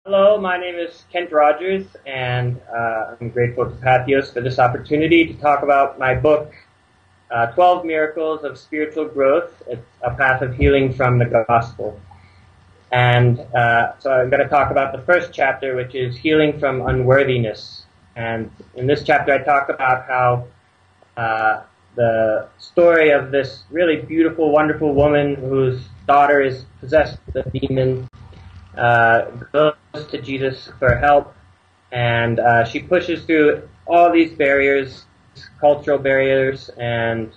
Hello, my name is Kent Rogers, and I'm grateful to Patheos for this opportunity to talk about my book, 12 Miracles of Spiritual Growth. It's a path of healing from the gospel. And so I'm going to talk about the first chapter, which is healing from unworthiness. And in this chapter, I talk about how the story of this really beautiful, wonderful woman whose daughter is possessed with a demon goes to Jesus for help, and she pushes through all these barriers, cultural barriers, and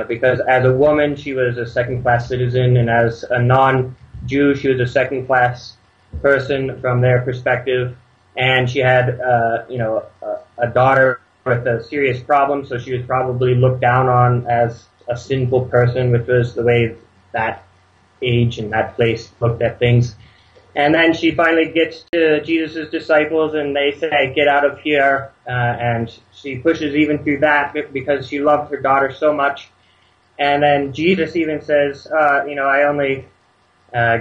because as a woman she was a second-class citizen, and as a non-Jew she was a second-class person from their perspective, and she had a daughter with a serious problem, so she was probably looked down on as a sinful person, which was the way that age and that place looked at things. And then she finally gets to Jesus' disciples, and they say, "Get out of here." And she pushes even through that because she loved her daughter so much. And then Jesus even says, I only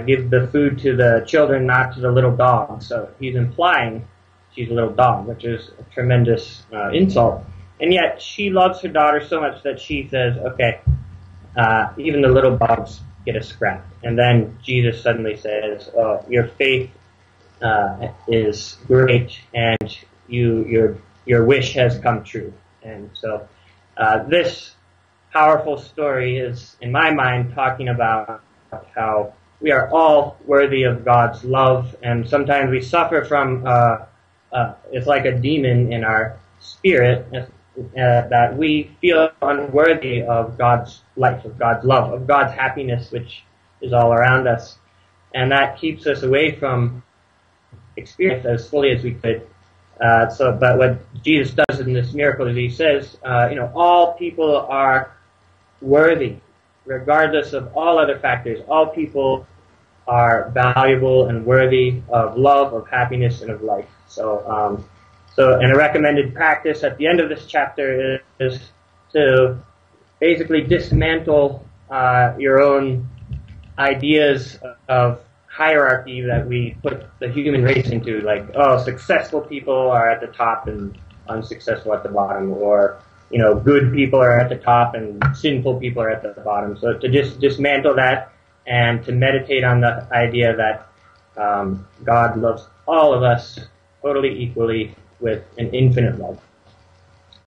give the food to the children, not to the little dogs. So he's implying she's a little dog, which is a tremendous insult. And yet she loves her daughter so much that she says, okay, even the little dogs get a scrap. And then Jesus suddenly says, "Oh, your faith is great, and your wish has come true." And so this powerful story is, in my mind, talking about how we are all worthy of God's love, and sometimes we suffer from it's like a demon in our spirit that we feel unworthy of God's life, of God's love, of God's happiness, which is all around us. And that keeps us away from experience as fully as we could. But what Jesus does in this miracle is he says, all people are worthy, regardless of all other factors. All people are valuable and worthy of love, of happiness, and of life. And a recommended practice at the end of this chapter is to basically dismantle your own ideas of hierarchy that we put the human race into, like, successful people are at the top and unsuccessful at the bottom, or, good people are at the top and sinful people are at the bottom. So to just dismantle that and to meditate on the idea that God loves all of us totally equally with an infinite love.